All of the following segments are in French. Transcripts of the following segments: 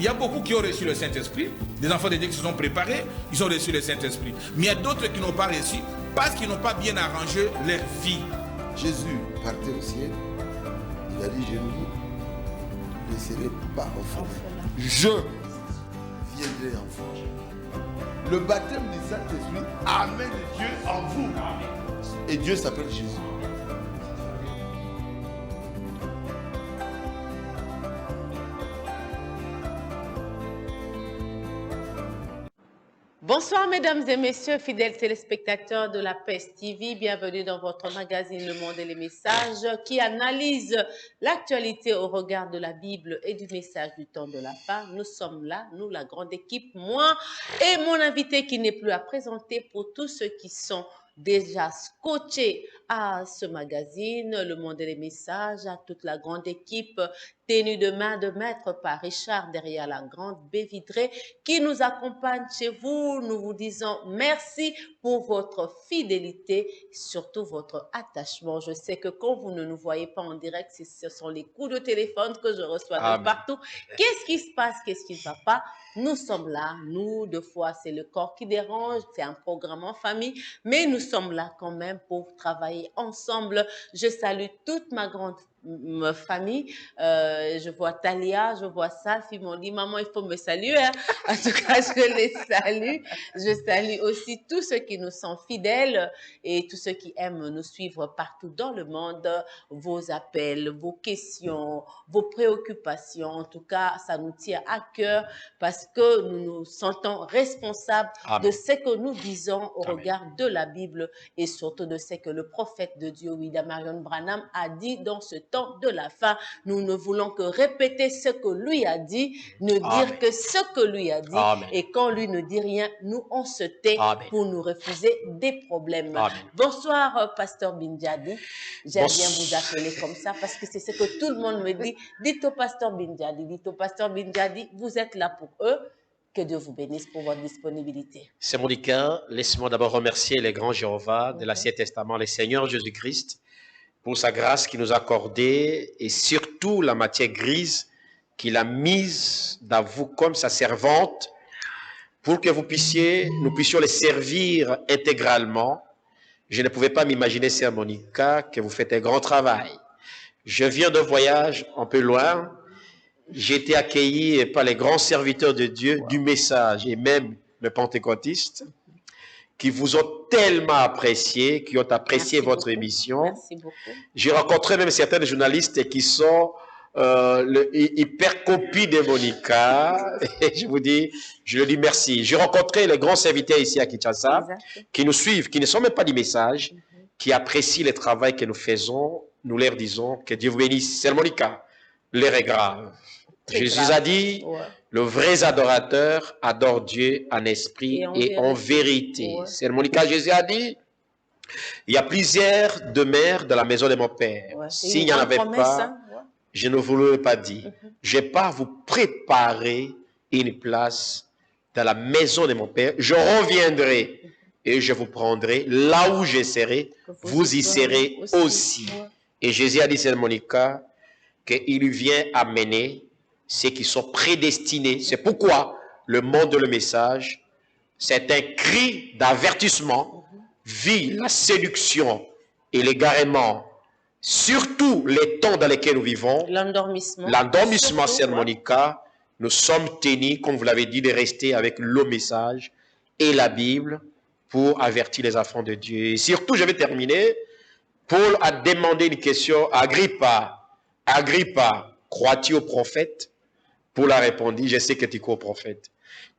Il y a beaucoup qui ont reçu le Saint-Esprit. Des enfants de Dieu qui se sont préparés, ils ont reçu le Saint-Esprit. Mais il y a d'autres qui n'ont pas reçu parce qu'ils n'ont pas bien arrangé leur vie. Jésus partait au ciel. Il a dit, je ne vous laisserai pas orphelin. Je viendrai en vous. Le baptême du Saint-Esprit amène Dieu en vous. Et Dieu s'appelle Jésus. Bonsoir mesdames et messieurs, fidèles téléspectateurs de la PES TV, bienvenue dans votre magazine Le Monde et les Messages qui analyse l'actualité au regard de la Bible et du message du temps de la fin. Nous sommes là, nous la grande équipe, moi et mon invité qui n'est plus à présenter pour tous ceux qui sont déjà scotchés à ce magazine, Le Monde et les Messages, à toute la grande équipe tenue de main de maître par Richard derrière la grande baie vitrée qui nous accompagne chez vous. Nous vous disons merci pour votre fidélité, surtout votre attachement. Je sais que quand vous ne nous voyez pas en direct, ce sont les coups de téléphone que je reçois de partout. Qu'est-ce qui se passe? Qu'est-ce qui ne va pas? Nous sommes là, nous, deux fois, c'est le corps qui dérange, c'est un programme en famille, mais nous sommes là quand même pour travailler ensemble. Je salue toute ma grande famille. Je vois Talia, je vois Saf, ils m'ont dit, maman, il faut me saluer. Hein. En tout cas, je les salue. Je salue aussi tous ceux qui nous sont fidèles et tous ceux qui aiment nous suivre partout dans le monde. Vos appels, vos questions, vos préoccupations, en tout cas, ça nous tient à cœur parce que nous nous sentons responsables de ce que nous disons au regard de la Bible et surtout de ce que le prophète de Dieu, William Marion Branham, a dit dans ce temps de la fin. Nous ne voulons que répéter ce que lui a dit, ne dire que ce que lui a dit. Et quand lui ne dit rien, nous on se tait pour nous refuser des problèmes. Bonsoir, pasteur Bindiadi. J'aime bien vous appeler comme ça parce que c'est ce que tout le monde me dit. Dites au pasteur Bindiadi, dites au pasteur Bindiadi, vous êtes là pour eux. Que Dieu vous bénisse pour votre disponibilité. C'est Monica. Laisse-moi d'abord remercier les grands Jéhovah de l'Ancien Testament, les Seigneurs Jésus-Christ, pour sa grâce qu'il nous a accordée et surtout la matière grise qu'il a mise dans vous comme sa servante pour que nous puissions les servir intégralement. Je ne pouvais pas m'imaginer, sœur Monica, que vous faites un grand travail. Je viens d'un voyage un peu loin. J'ai été accueilli par les grands serviteurs de Dieu du message et même les pentecôtistes qui vous ont tellement apprécié, qui ont apprécié votre émission. Merci beaucoup. J'ai rencontré même certains journalistes qui sont hyper copies de Monica. Et je le dis merci. J'ai rencontré les grands serviteurs ici à Kinshasa qui nous suivent, qui ne sont même pas du message, qui apprécient le travail que nous faisons. Nous leur disons que Dieu vous bénisse. C'est Monica. L'air est grave. Jésus a dit, le vrai adorateur adore Dieu en esprit et en vérité. C'est Monica, Jésus a dit, il y a plusieurs demeures dans la maison de mon Père. S'il n'y en avait pas, je ne vous l'aurais pas dit. Je pars vous préparer une place dans la maison de mon Père. Je reviendrai et je vous prendrai là où je serai. Vous y serez aussi. Et Jésus a dit, c'est Monica, qu'il vient amener ceux qui sont prédestinés. C'est pourquoi le monde de le message, c'est un cri d'avertissement, vit la séduction et l'égarement, surtout les temps dans lesquels nous vivons. L'endormissement. L'endormissement, c'est Monica. Nous sommes tenus, comme vous l'avez dit, de rester avec le message et la Bible pour avertir les enfants de Dieu. Et surtout, je vais terminer. Paul a demandé une question à Agrippa. Agrippa, crois-tu au prophète? Paul a répondu, je sais que tu crois au prophète.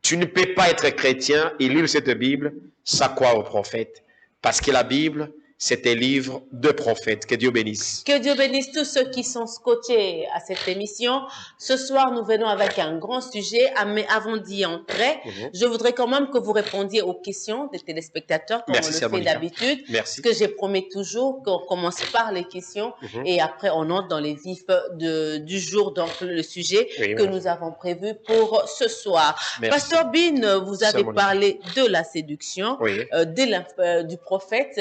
Tu ne peux pas être chrétien et lire cette Bible sans croire au prophète. Parce que la Bible, c'est un livre de prophètes. Que Dieu bénisse. Que Dieu bénisse tous ceux qui sont scotchés à cette émission. Ce soir, nous venons avec un grand sujet. Mais avant d'y entrer, je voudrais quand même que vous répondiez aux questions des téléspectateurs, comme on le fait d'habitude. Merci. Ce que j'ai promis toujours, qu'on commence par les questions et après on entre dans les vifs du jour, donc le sujet que nous avons prévu pour ce soir. Pasteur Bin, vous avez parlé de la séduction, du prophète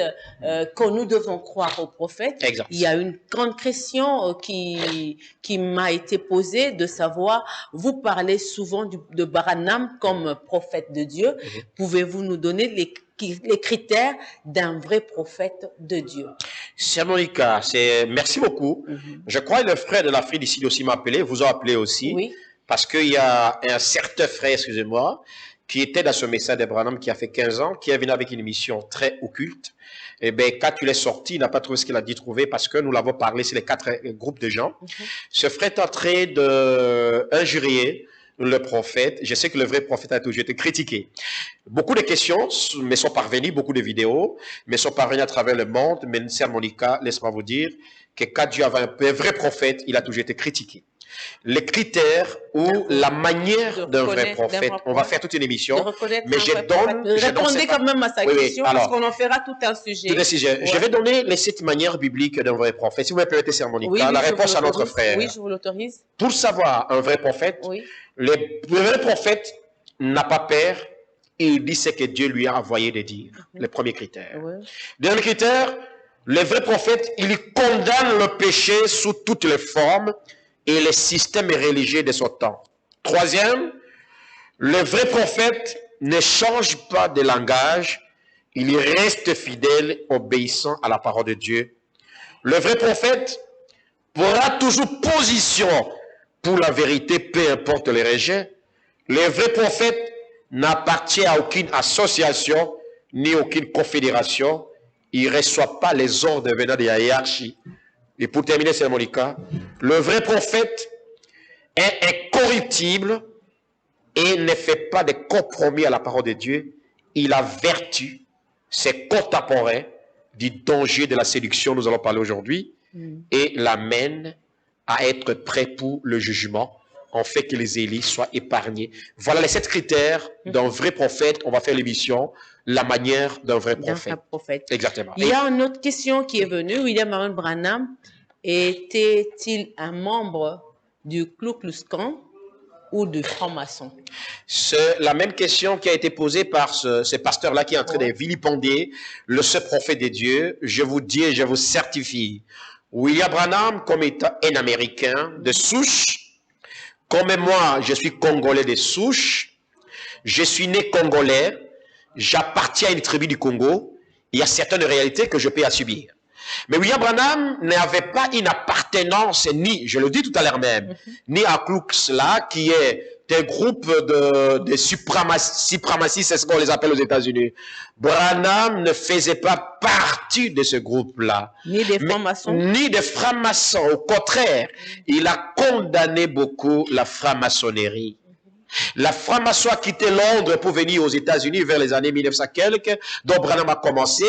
que nous devons croire aux prophètes. Exact. Il y a une grande question qui m'a été posée de savoir, vous parlez souvent de Branham comme prophète de Dieu. Pouvez-vous nous donner les critères d'un vrai prophète de Dieu? C'est Monica, merci beaucoup. Je crois que le frère de l'Afrique d'ici aussi m'a appelé, vous a appelé aussi. Oui. Parce qu'il y a un certain frère, excusez-moi, qui était dans ce message de Branham qui a fait 15 ans, qui est venu avec une mission très occulte. Et bien, quand il est sorti, il n'a pas trouvé ce qu'il a dit trouver parce que nous l'avons parlé sur les 4 groupes de gens. Ce frère est en train d'injurier le prophète. Je sais que le vrai prophète a toujours été critiqué. Beaucoup de questions me sont parvenues, beaucoup de vidéos me sont parvenues à travers le monde. Mais, Sœur Monica, laisse-moi vous dire que quand Dieu avait un vrai prophète, il a toujours été critiqué. Les critères ou la manière d'un vrai prophète, on va faire toute une émission, mais répondez quand même à sa question, parce qu'on en fera tout un sujet. Tout un sujet. Ouais. Je vais donner les 7 manières bibliques d'un vrai prophète. Si vous me permettez, Sœur Monica, la réponse à notre frère. Oui, je vous l'autorise. Pour savoir un vrai prophète, le vrai prophète n'a pas peur, il dit ce que Dieu lui a envoyé de dire. Le premier critère. Deuxième critère, le vrai prophète, il condamne le péché sous toutes les formes et les systèmes religieux de son temps. Troisième, le vrai prophète ne change pas de langage, il reste fidèle, obéissant à la parole de Dieu. Le vrai prophète prendra toujours position pour la vérité, peu importe les rejets. Le vrai prophète n'appartient à aucune association, ni aucune confédération. Il ne reçoit pas les ordres venant de la hiérarchie. Et pour terminer, c'est Monica, le vrai prophète est incorruptible et ne fait pas de compromis à la parole de Dieu. Il a vertu, c'est contemporain du danger de la séduction, nous allons parler aujourd'hui, et l'amène à être prêt pour le jugement, en fait que les élis soient épargnés. Voilà les 7 critères d'un vrai prophète. On va faire l'émission, la manière d'un vrai prophète. Exactement. Il y a une autre question qui est venue. William Marion Branham était-il un membre du Ku Klux Klan ou du franc-maçon? C'est la même question qui a été posée par ce pasteur-là qui est en train de vilipender le seul prophète de Dieu. Je vous dis et je vous certifie, William Branham, comme étant un Américain de souche, comme moi, je suis Congolais de souche, je suis né Congolais, j'appartiens à une tribu du Congo, il y a certaines réalités que je peux subir. Mais William Branham n'avait pas une appartenance, ni, je le dis tout à l'heure même, ni à Ku Klux Klan, qui est un groupe de suprémacistes, c'est ce qu'on les appelle aux États-Unis. Branham ne faisait pas partie de ce groupe-là. Ni des francs-maçons. Ni des francs-maçons. Au contraire, il a condamné beaucoup la franc-maçonnerie. La franc-maçon a quitté Londres pour venir aux États-Unis vers les années 1900 quelques, dont Branham a commencé.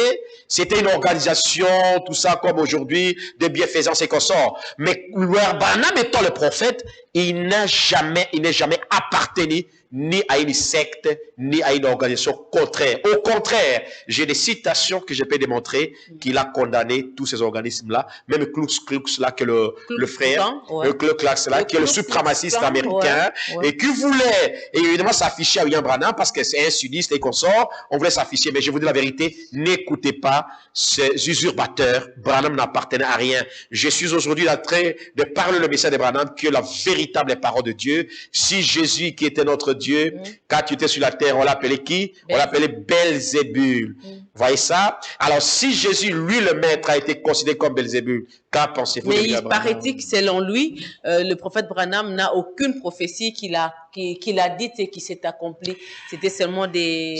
C'était une organisation, tout ça comme aujourd'hui, de bienfaisance et consorts. Mais Branham étant le prophète, il n'est jamais appartenu ni à une secte, ni à une organisation contraire. Au contraire, j'ai des citations que je peux démontrer qu'il a condamné tous ces organismes-là, même Ku Klux là, que le frère, le Ku Klux là, qui est le suprémaciste américain, et qui voulait évidemment s'afficher à William Branham parce que c'est un sudiste et consort, on voulait s'afficher, mais je vous dis la vérité, n'écoutez pas ces usurpateurs. Branham n'appartenait à rien. Je suis aujourd'hui en train de parler le message de Branham, qui est la véritable parole de Dieu. Si Jésus, qui était notre Dieu, quand tu étais sur la terre, on l'appelait qui? On l'appelait Belzébul. Voyez ça? Alors, si Jésus, lui, le maître, a été considéré comme Belzébul, qu'en pensez-vous? Mais il paraît-il que selon lui, le prophète Branham n'a aucune prophétie qu'il a dite et qui s'est accomplie. C'était seulement des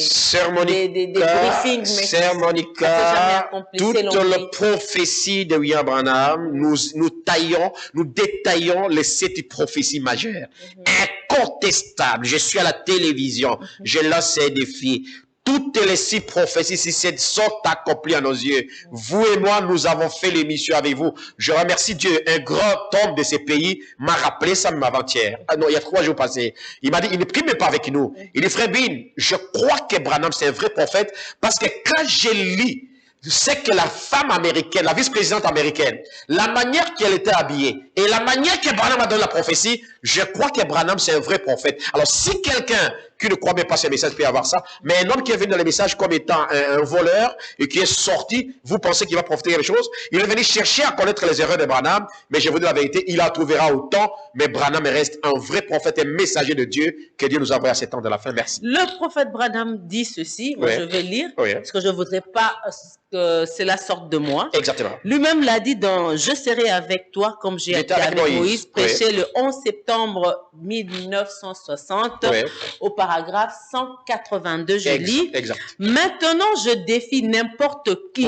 briefings. Mais Sœur Monica, toute la prophétie de William Branham, nous détaillons les 7 prophéties majeures. Incontestable. Je suis à la télévision. Je lance ces défis. Toutes les 6 prophéties, si 7 sont accomplies à nos yeux. vous et moi, nous avons fait l'émission avec vous. Je remercie Dieu. Un grand homme de ces pays m'a rappelé ça même avant-hier. Ah non, il y a 3 jours passés. Il m'a dit, il ne prie même pas avec nous. Il dit, frère Bin, je crois que Branham, c'est un vrai prophète, parce que quand je lis, c'est que la femme américaine, la vice-présidente américaine, la manière qu'elle était habillée, Et la manière que Branham a donné la prophétie, je crois que Branham, c'est un vrai prophète. Alors, si quelqu'un qui ne croit même pas ce message peut avoir ça, mais un homme qui est venu dans les messages comme étant un voleur et qui est sorti, vous pensez qu'il va profiter quelque chose? Il est venu chercher à connaître les erreurs de Branham, mais je vous dis la vérité, il en trouvera autant, mais Branham reste un vrai prophète et messager de Dieu que Dieu nous a envoyé à ces temps de la fin. Merci. Le prophète Branham dit ceci, moi je vais lire, parce que je ne voudrais pas que cela sorte de moi. Exactement. Lui-même l'a dit dans « Je serai avec toi comme j'ai été avec Moïse », prêché le 11 septembre 1960, au paragraphe 182, je lis. Maintenant, je défie n'importe qui,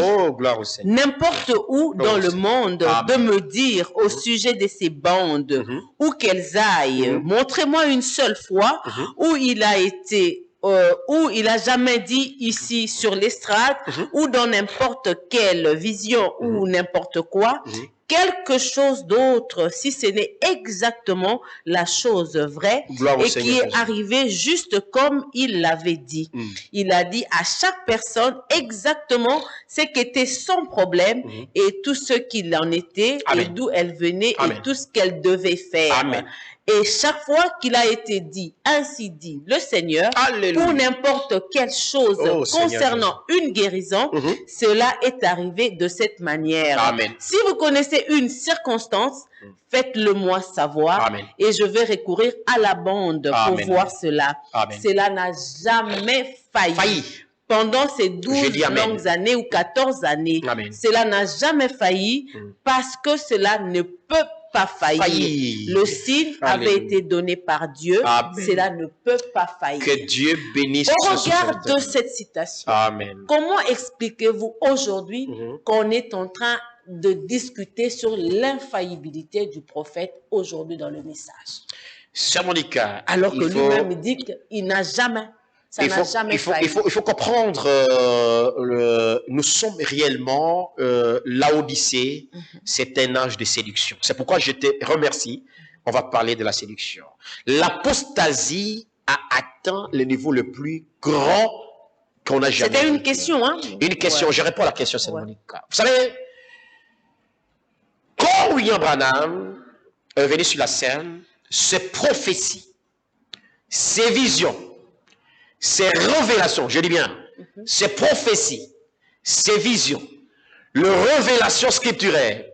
n'importe où dans le monde, de me dire au sujet de ces bandes, où qu'elles aillent, montrez-moi une seule fois où il a été où il a jamais dit ici sur l'estrade ou dans n'importe quelle vision ou n'importe quoi, quelque chose d'autre, si ce n'est exactement la chose vraie et qui est arrivée juste comme il l'avait dit. Il a dit à chaque personne exactement ce qu'était son problème et tout ce qu'il en était et d'où elle venait et tout ce qu'elle devait faire. Et chaque fois qu'il a été dit, ainsi dit le Seigneur, pour n'importe quelle chose concernant une guérison, cela est arrivé de cette manière. Si vous connaissez une circonstance, faites-le moi savoir et je vais recourir à la bande pour voir cela. Cela n'a jamais failli. Pendant ces 12 longues années ou 14 années, cela n'a jamais failli parce que cela ne peut pas faillir. Le signe avait été donné par Dieu. Cela ne peut pas faillir. Que Dieu bénisse. Au regard de cette citation, comment expliquez-vous aujourd'hui qu'on est en train de discuter sur l'infaillibilité du prophète aujourd'hui dans le message? Sœur Monica, alors que lui-même dit qu'il n'a jamais... Il faut comprendre, nous sommes réellement, Laodicée, c'est un âge de séduction. C'est pourquoi je te remercie, on va parler de la séduction. L'apostasie a atteint le niveau le plus grand qu'on a jamais. C'était une question, hein? Une question, je réponds à la question, c'est Monica. Vous savez, quand William Branham est venu sur la scène, ses prophéties, ses visions, ces révélations, je dis bien, ces prophéties, ces visions, les révélations scripturaires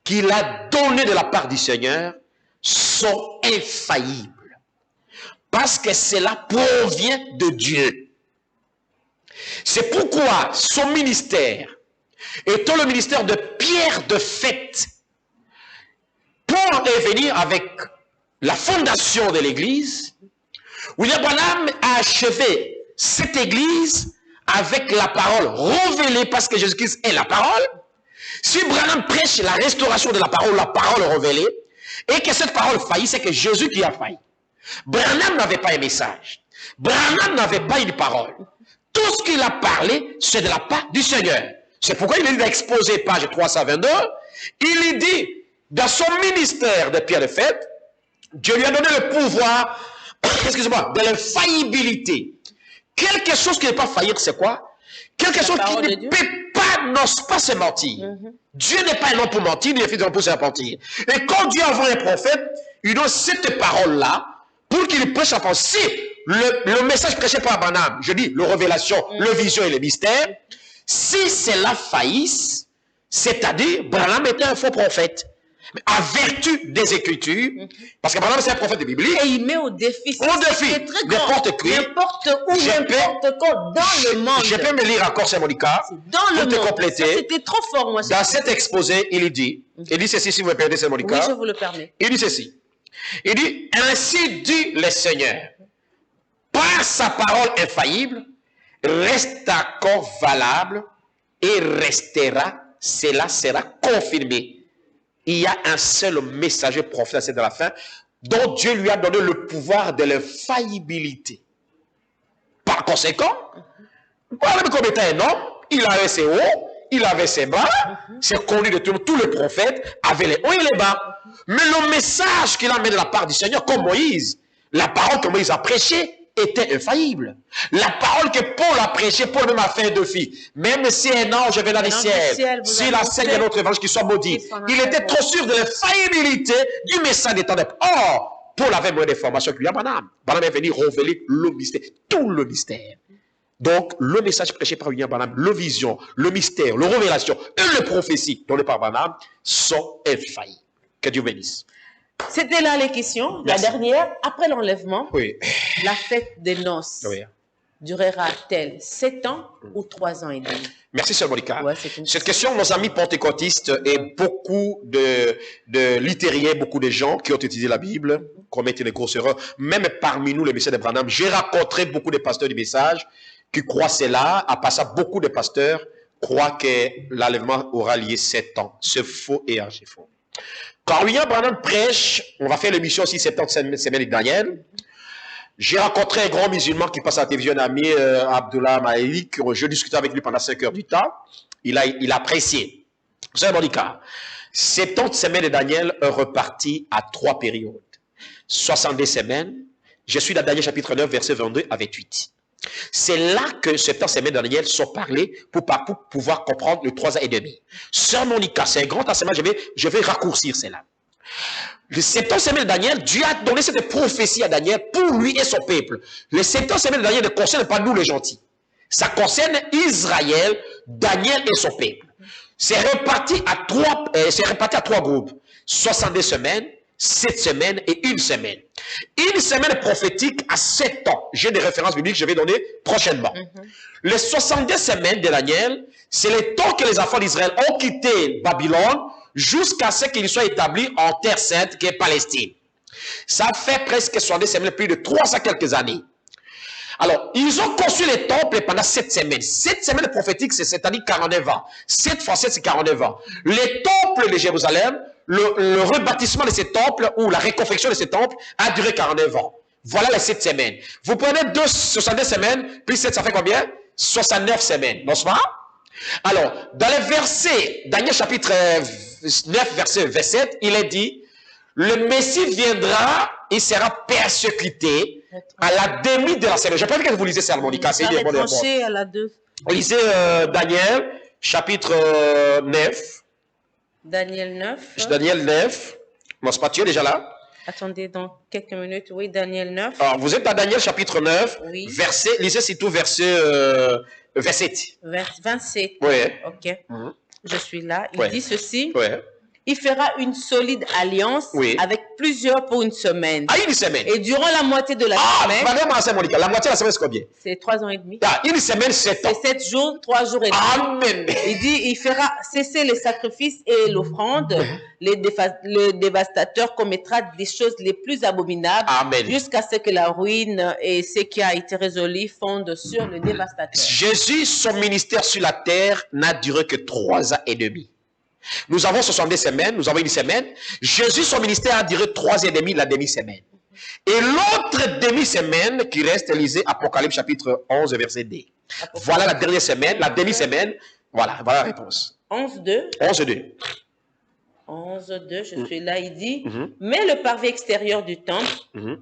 qu'il a données de la part du Seigneur sont infaillibles. Parce que cela provient de Dieu. C'est pourquoi son ministère, étant le ministère de pierre de fête, pour venir avec la fondation de l'Église, William Branham a achevé cette église avec la parole révélée parce que Jésus-Christ est la parole. Si Branham prêche la restauration de la parole révélée, et que cette parole faillit, c'est que Jésus qui a failli. Branham n'avait pas un message. Branham n'avait pas une parole. Tout ce qu'il a parlé, c'est de la part du Seigneur. C'est pourquoi il est exposé, page 322, il dit, dans son ministère de pierre de fête, Dieu lui a donné le pouvoir, excusez-moi, de l'infaillibilité. Quelque chose qui n'est pas faillir, c'est quoi? Quelque chose qui ne peut pas, n'ose pas se mentir. Dieu n'est pas un homme pour mentir, ni un fils d'homme pour se mentir. Et quand Dieu envoie un prophète, il donne cette parole-là pour qu'il prêche à penser. Le message prêché par Branham, je dis, le révélation, le vision et le mystère, si cela faillisse, c'est-à-dire, Branham était un faux prophète. Mais à vertu des Écritures, parce que Branham c'est un prophète de Bible. Et il met au défi. N'importe qui. N'importe où, n'importe quand, dans le monde. Je peux me lire encore, c'est Monica. Dans le monde. Pour te compléter. C'était trop fort, moi. Dans cet exposé, il dit ceci, si vous me permettez, c'est Monica. Oui, je vous le permets. Il dit ceci. Il dit, ainsi dit le Seigneur, par sa parole infaillible, reste encore valable et restera, cela sera confirmé. Il y a un seul messager prophète de la fin dont Dieu lui a donné le pouvoir de l'infaillibilité. Par conséquent, voilà comme étant un homme, il avait ses hauts, il avait ses bas, c'est connu de tous les prophètes avaient les hauts et les bas. Mais le message qu'il a amené de la part du Seigneur, comme Moïse, la parole que Moïse a prêchée était infaillible. La parole que Paul a prêchée, Paul même a fait 2 filles. Même si un ange venait du ciel, si la scène de notre évangile qui soit maudit, il était trop sûr de l'infaillibilité du message des temps d'après. Or, Paul avait moins d'informations que William Branham. Branham est venu révéler le mystère, tout le mystère. Donc, le message prêché par William Branham, le vision, le mystère, le révélation et le prophétie données par Branham sont infaillibles. Que Dieu bénisse. C'était là les questions. Merci. La dernière, après l'enlèvement, Oui. la fête des noces Oui. durera-t-elle 7 ans ou 3 ans et demi? Merci, Sœur Monica. Ouais, c'est une Cette question, nos amis pentecôtistes et beaucoup de littériens, beaucoup de gens qui ont étudié la Bible commettent une grosse erreur. Même parmi nous, les messieurs de Branham, j'ai rencontré beaucoup de pasteurs du message qui croient cela. À part ça, beaucoup de pasteurs croient que l'enlèvement aura lieu 7 ans. C'est faux et archi-faux. Quand William Branham prêche, on va faire l'émission aussi 70 semaines de Daniel. J'ai rencontré un grand musulman qui passe à la télévision, un ami, Abdullah Maïlik. Je discutais avec lui pendant 5 heures du temps. Il a apprécié. Vous savez, Monica, 70 semaines de Daniel est reparti à 3 périodes. 70 semaines. Je suis dans Daniel chapitre 9, verset 22 à 28. C'est là que 70 semaines de Daniel sont parlées pour pouvoir comprendre le 3 ans et demi. Sœur Monica, c'est un grand enseignement, je vais raccourcir cela. Le 70 semaines de Daniel, Dieu a donné cette prophétie à Daniel pour lui et son peuple. Les 70 semaines de Daniel ne concernent pas nous les gentils. Ça concerne Israël, Daniel et son peuple. C'est réparti à 3 groupes. 62 semaines, 7 semaines et 1 semaine. Une semaine prophétique à 7 ans. J'ai des références bibliques que je vais donner prochainement. Les 70 semaines de Daniel, c'est le temps que les enfants d'Israël ont quitté Babylone jusqu'à ce qu'ils soient établis en terre sainte qui est Palestine. Ça fait presque 70 semaines, plus de 300 quelques années. Alors, ils ont construit les temples pendant 7 semaines. 7 semaines prophétiques, c'est-à-dire 49 ans. 7 fois 7, c'est 49 ans. Les temples de Jérusalem, le rebâtissement de ces temples ou la reconstruction de ces temples a duré 49 ans. Voilà les 7 semaines. Vous prenez 70 semaines, puis 7, ça fait combien? 69 semaines, n'est-ce pas? Alors, dans les versets, Daniel chapitre 9, verset 27, il est dit, le Messie viendra, il sera persécuté à la demi de la semaine. Je préfère que vous lisez ça, Monica. C'est une bonne réponse. À la 2. Lisez Daniel, chapitre 9. Daniel 9. Daniel 9. N'est-ce pas, tu es déjà là? Attendez, dans quelques minutes. Oui, Daniel 9. Alors, vous êtes à Daniel, chapitre 9. Oui. Verset, lisez surtout verset 27. 27. Oui. Ok. Je suis là. Il Ouais. dit ceci. Oui. Il fera une solide alliance Oui. avec plusieurs pour une semaine. Ah, une semaine. Et durant la moitié de la Ah, semaine, madame Anse Monica, la moitié de la semaine, c'est combien? c'est 3 ans et demi. Ah, une semaine, 7 ans. C'est 7 jours, 3 jours et demi. Amen. Il dit, il fera cesser les sacrifices et l'offrande. Le dévastateur commettra des choses les plus abominables. Amen. Jusqu'à ce que la ruine et ce qui a été résolu fondent sur le dévastateur. Jésus, son ministère sur la terre n'a duré que 3 ans et demi. Nous avons 70 semaines, nous avons une semaine. Jésus, son ministère a duré 3 ans et demi, la demi-semaine. Et l'autre demi-semaine qui reste, lisez Apocalypse chapitre 11, verset 2. Voilà la dernière semaine, la demi-semaine. Voilà la réponse. 11.2. 11-2. 11.2, je suis là, il dit, mais le parvis extérieur du temple,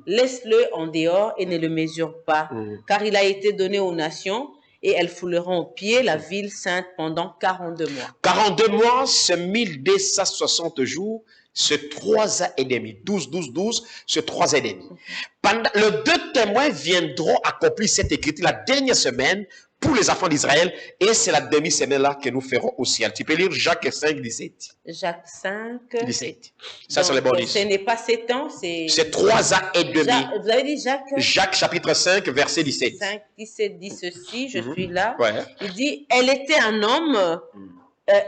laisse-le en dehors et ne le mesure pas, car il a été donné aux nations et elles fouleront au pied la ville sainte pendant 42 mois. 42 mois, c'est 1260 jours, c'est 3 ans et demi. 12, 12, 12, c'est 3 ans et demi. Les 2 témoins viendront accomplir cette écriture la dernière semaine pour les enfants d'Israël, et c'est la demi-semaine là que nous ferons au ciel. Tu peux lire Jacques 5, 17. Jacques 5, 17. Ça, c'est les bonus. Ce n'est pas 7 ans, c'est... C'est 3 ans et demi. Vous avez dit Jacques? Jacques chapitre 5, verset 17. 5, 17 dit ceci, je suis là. Ouais. Il dit, elle était un homme...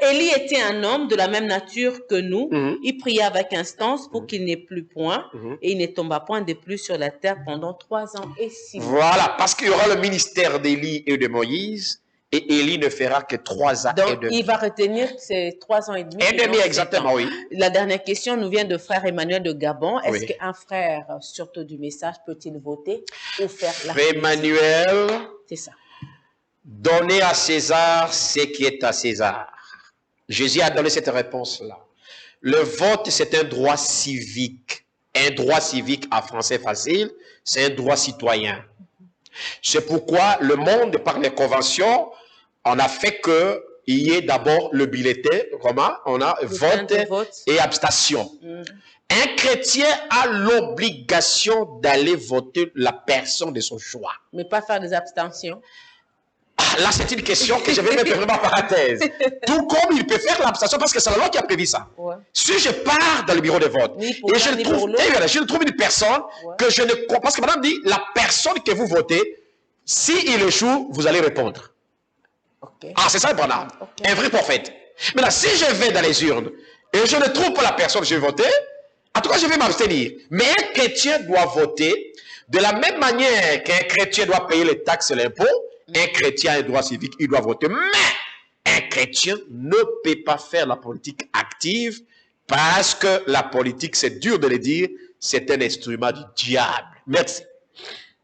Élie était un homme de la même nature que nous. Il pria avec instance pour qu'il n'ait plus point et il ne tomba point de plus sur la terre pendant 3 ans et 6 mois. Voilà, parce qu'il y aura le ministère d'Élie et de Moïse et Élie ne fera que 3 ans Donc, et demi. il va retenir ces 3 ans et demi. Et demi, donc, exactement, 7 ans. oui. La dernière question nous vient de frère Emmanuel de Gabon. Est-ce Oui. qu'un frère, surtout du message, peut-il voter ou faire la Frère Emmanuel, C'est ça. donnez à César ce qui est à César. Jésus a donné cette réponse-là. Le vote, c'est un droit civique. Un droit civique en français facile, c'est un droit citoyen. C'est pourquoi le monde, par les conventions, on a fait que il y ait d'abord le bulletin, comment? On a vote et abstention. Un chrétien a l'obligation d'aller voter la personne de son choix. Mais pas faire des abstentions. Là, c'est une question que je vais mettre vraiment en parenthèse. Tout comme il peut faire l'abstention, parce que c'est la loi qui a prévu ça. Ouais. Si je pars dans le bureau de vote, et je trouve une personne que je ne comprends pas, parce que madame dit, la personne que vous votez, s'il échoue, vous allez répondre. Okay. Ah, c'est ça le Branham. Okay. Un vrai prophète. Maintenant, si je vais dans les urnes, et je ne trouve pas la personne que je vais voter, en tout cas, je vais m'abstenir. Mais un chrétien doit voter de la même manière qu'un chrétien doit payer les taxes et l'impôt. Un chrétien a un droit civique, il doit voter. Mais un chrétien ne peut pas faire la politique active parce que la politique, c'est dur de le dire, c'est un instrument du diable. Merci.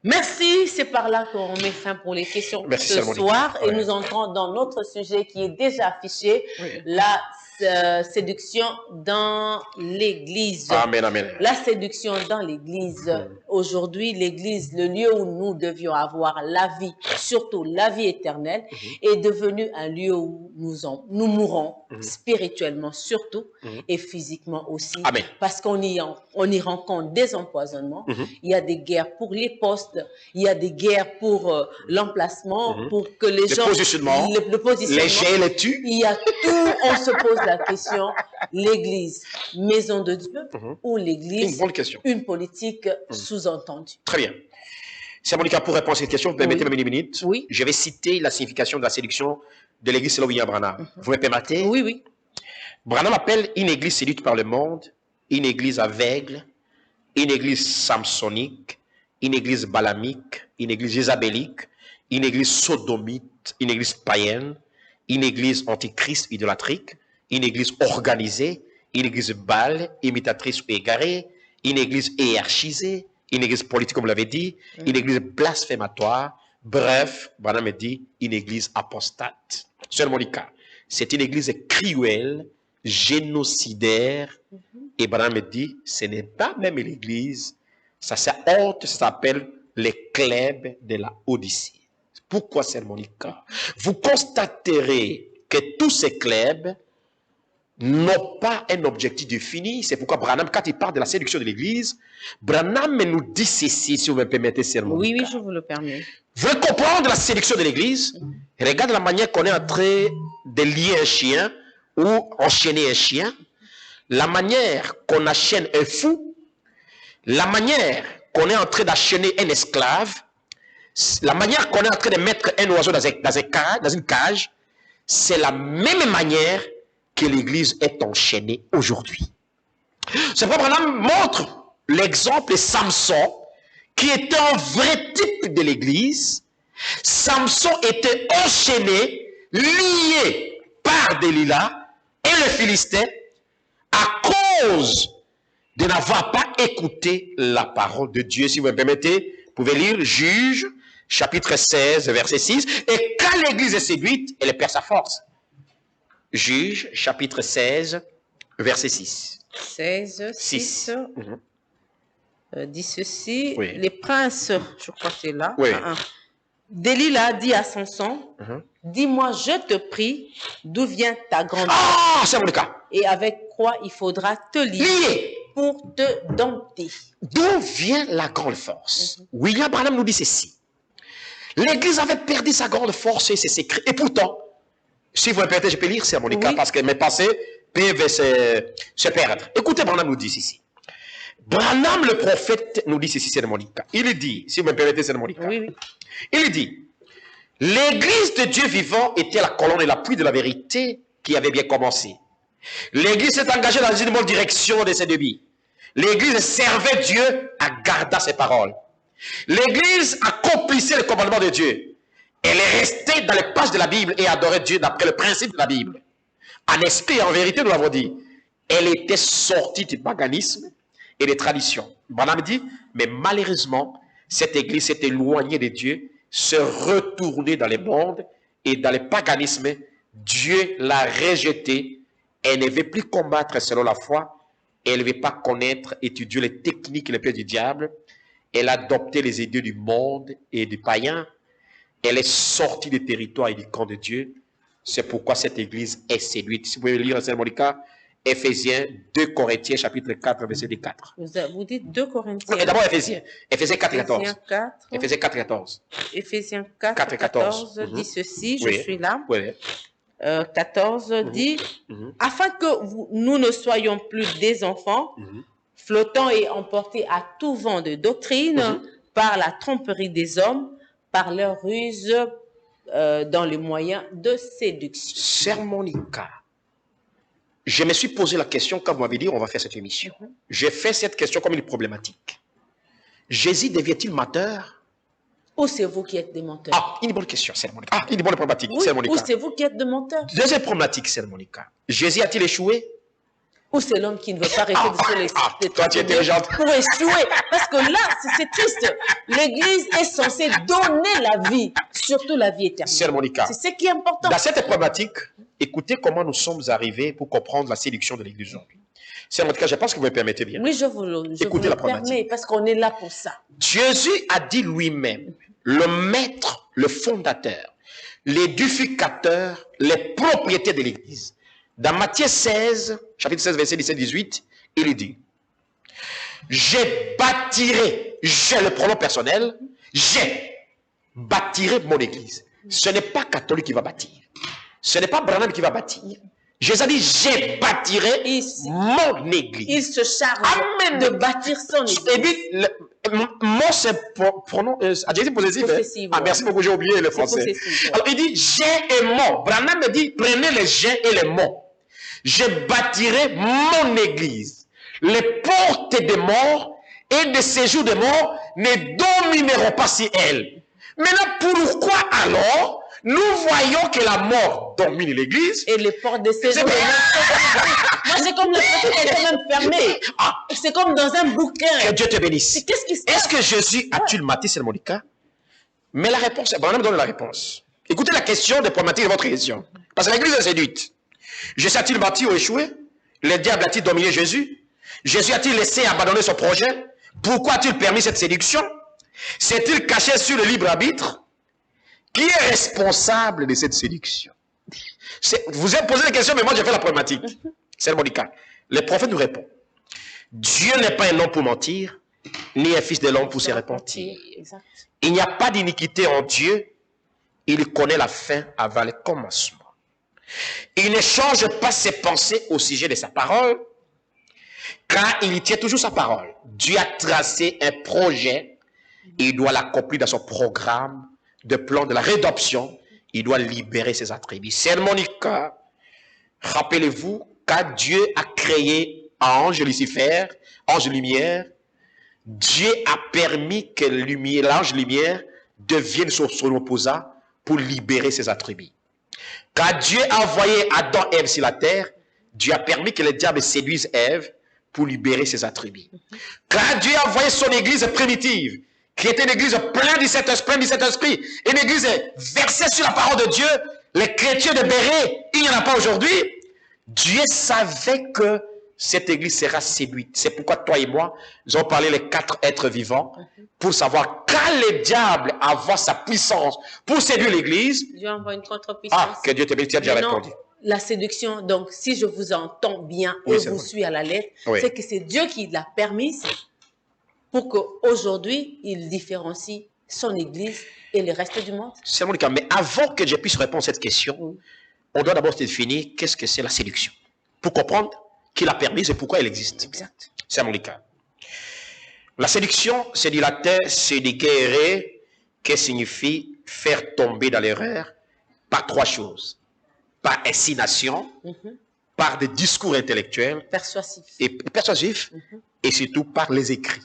Merci, c'est par là qu'on met fin pour les questions ce soir. Et nous entrons dans notre sujet qui est déjà affiché, la séduction dans l'église. Amen, amen. La séduction dans l'église. Aujourd'hui, l'église, le lieu où nous devions avoir la vie, surtout la vie éternelle, est devenu un lieu où nous mourons spirituellement surtout et physiquement aussi. Amen. Parce qu'on y rencontre des empoisonnements. Il y a des guerres pour les postes, il y a des guerres pour l'emplacement, pour que les gens... Le positionnement. Les gens les tuent. Il y a tout, on se pose la question, l'église, maison de Dieu ou l'église, une bonne question. Une politique sous-entendue. Très bien. C'est Monica pour répondre à cette question. Vous permettez une minute? Oui. Je vais citer la signification de la séduction de l'église selon William Branham. Vous me permettez? Oui, oui. Branham appelle une église séduite par le monde, une église aveugle, une église samsonique, une église balamique, une église jézabélique, une église sodomite, une église païenne, une église antichrist idolâtrique, une église organisée, une église balle, imitatrice ou égarée, une église hiérarchisée, une église politique, comme vous l'avez dit, une église blasphématoire. Bref, Branham me dit une église apostate. Seulement le cas. C'est une église cruelle, génocidaire. Et Branham me dit, ce n'est pas même l'église, ça s'appelle les clubs de la Odyssée. Pourquoi seulement le cas? Vous constaterez que tous ces clubs n'ont pas un objectif défini. C'est pourquoi Branham, quand il parle de la séduction de l'église, Branham nous dit ceci, si vous me permettez seulement. Oui, oui, je vous le permets. Vous voulez comprendre la séduction de l'église? Regarde la manière qu'on est en train de lier un chien ou enchaîner un chien, la manière qu'on enchaîne un fou, la manière qu'on est en train d'enchaîner un esclave, la manière qu'on est en train de mettre un oiseau dans une cage, c'est la même manière que l'église est enchaînée aujourd'hui. C'est pourquoi Branham montre l'exemple de Samson, qui était un vrai type de l'église. Samson était enchaîné, lié par Delilah et le Philistin à cause de n'avoir pas écouté la parole de Dieu. Si vous me permettez, vous pouvez lire Juge, chapitre 16, verset 6. Et quand l'église est séduite, elle perd sa force. Juge, chapitre 16, verset 6. 16, 6. Dit ceci, les princes, je crois que c'est là. Oui. Delilah dit à Samson, dis-moi, je te prie, d'où vient ta grande force? Ah, c'est mon cas. Et avec quoi il faudra te lier pour te dompter. D'où vient la grande force? William Branham nous dit ceci. L'église avait perdu sa grande force et ses secrets. Et pourtant, si vous me permettez, je peux lire, c'est mon cas, parce que mes pensées peuvent se perdre. Écoutez, Branham nous dit ceci. Branham, le prophète, nous dit ceci, c'est mon cas. Il dit, si vous me permettez, c'est mon cas. Oui. Il dit, l'église de Dieu vivant était la colonne et l'appui de la vérité qui avait bien commencé. L'église s'est engagée dans une bonne direction de ses débuts. L'église servait Dieu à garder ses paroles. L'église accomplissait le commandement de Dieu. Elle est restée dans les pages de la Bible et adorait Dieu d'après le principe de la Bible. En esprit et en vérité, nous l'avons dit, elle était sortie du paganisme et des traditions. Branham dit, mais malheureusement, cette église s'est éloignée de Dieu, se retournée dans les mondes et dans le paganisme. Dieu l'a rejetée. Elle ne veut plus combattre selon la foi. Elle ne veut pas connaître, étudier les techniques et les pièges du diable. Elle a adopté les idées du monde et du païen. Elle est sortie des territoires et du camp de Dieu. C'est pourquoi cette église est séduite. Si vous pouvez lire, Sœur Monica, Éphésiens, 2 Corinthiens, chapitre 4, verset 4. Vous dites 2 Corinthiens. Oui, d'abord Éphésiens. Éphésiens 4 et 14. Éphésiens 4. Éphésiens 4 et 14. Éphésiens 4 et 14 dit ceci, je suis là. Oui. 14 dit, afin que nous ne soyons plus des enfants, flottant et emportés à tout vent de doctrine, par la tromperie des hommes, par leur ruse dans les moyens de séduction. Sœur Monica, je me suis posé la question quand vous m'avez dit on va faire cette émission. J'ai fait cette question comme une problématique. Jésus devient-il menteur? Ou c'est vous qui êtes des menteurs? Ah, une bonne question, Sœur Monica. Ah, une bonne problématique, Oui, Sœur Monica. ou c'est vous qui êtes des menteurs? Deuxième problématique, Sœur Monica. Jésus a-t-il échoué? Ou c'est l'homme qui ne veut pas arrêter de se toi, tu es intelligente. pour échouer. Parce que là, c'est triste. L'Église est censée donner la vie, surtout la vie éternelle. Sœur Monica. C'est ce qui est important. Dans cette problématique, écoutez comment nous sommes arrivés pour comprendre la séduction de l'Église aujourd'hui. Sœur Monica, je pense que vous me permettez bien. Oui, je vous le permets, parce qu'on est là pour ça. Jésus a dit lui-même, le maître, le fondateur, l'édificateur, les propriétés de l'Église. Dans Matthieu 16, chapitre 16, verset 17-18, il dit, je bâtirai, j'ai le pronom personnel, j'ai bâtirai mon Église. Ce n'est pas catholique qui va bâtir. Ce n'est pas Branham qui va bâtir. Jésus a dit, je bâtirai mon Église. Il se charge de bâtir son Église. Et puis, mon c'est pronom adjectif possessif. Ah, merci beaucoup, j'ai oublié le français. Alors, il dit, j'ai et mon. Branham me dit, prenez les j'ai et les mon. Je bâtirai mon Église. Les portes des morts et des séjours des morts ne domineront pas sur elle. Maintenant, pourquoi alors nous voyons que la mort domine l'Église? Et les portes des séjours des morts. Moi, c'est comme l'impression qu'elle est même fermée. C'est comme dans un bouquin. Que Dieu te bénisse. Qu'est-ce qui se passe? Est-ce que Jésus a-t-il maté, Sœur Monica? Mais la réponse, Branham donne la réponse. Écoutez la question des problématiques de votre question. Parce que l'Église est séduite. Jésus a-t-il bâti ou échoué? Le diable a-t-il dominé Jésus? Jésus a-t-il laissé abandonner son projet? Pourquoi a-t-il permis cette séduction? S'est-il caché sur le libre arbitre? Qui est responsable de cette séduction? Vous avez posé la question, mais moi j'ai fait la problématique. C'est Monica. Le prophète nous répond. Dieu n'est pas un homme pour mentir, ni un fils de l'homme pour se repentir. Il n'y a pas d'iniquité en Dieu. Il connaît la fin avant le commencement. Il ne change pas ses pensées au sujet de sa parole, car il tient toujours sa parole. Dieu a tracé un projet, il doit l'accomplir dans son programme de plan de la rédemption, il doit libérer ses attributs. C'est Monica, rappelez-vous, quand Dieu a créé ange Lucifer, ange lumière, Dieu a permis que l'ange lumière devienne son opposant pour libérer ses attributs. Quand Dieu a envoyé Adam et Ève sur la terre, Dieu a permis que le diable séduise Ève pour libérer ses attributs. Quand Dieu a envoyé son église primitive, qui était une église pleine du Saint-Esprit, une église versée sur la parole de Dieu, les chrétiens de Béret, il n'y en a pas aujourd'hui. Dieu savait que cette église sera séduite. C'est pourquoi toi et moi, nous avons parlé les 4 êtres vivants pour savoir quand le diable avoir sa puissance pour séduire l'église. Dieu envoie une contre-puissance. Ah, que Dieu te bénisse, tu as déjà répondu. La séduction, donc si je vous entends bien et vous suis à la lettre, c'est que c'est Dieu qui l'a permise pour qu'aujourd'hui, il différencie son église et le reste du monde. C'est Monica, mais avant que je puisse répondre à cette question, on doit d'abord définir qu'est-ce que c'est la séduction. Pour comprendre qui l'a permise et pourquoi elle existe. Exact. C'est Monica. La séduction, c'est du latin séducere, qui signifie faire tomber dans l'erreur par 3 choses. Par insinuation, par des discours intellectuels, persuasifs, et surtout par les écrits.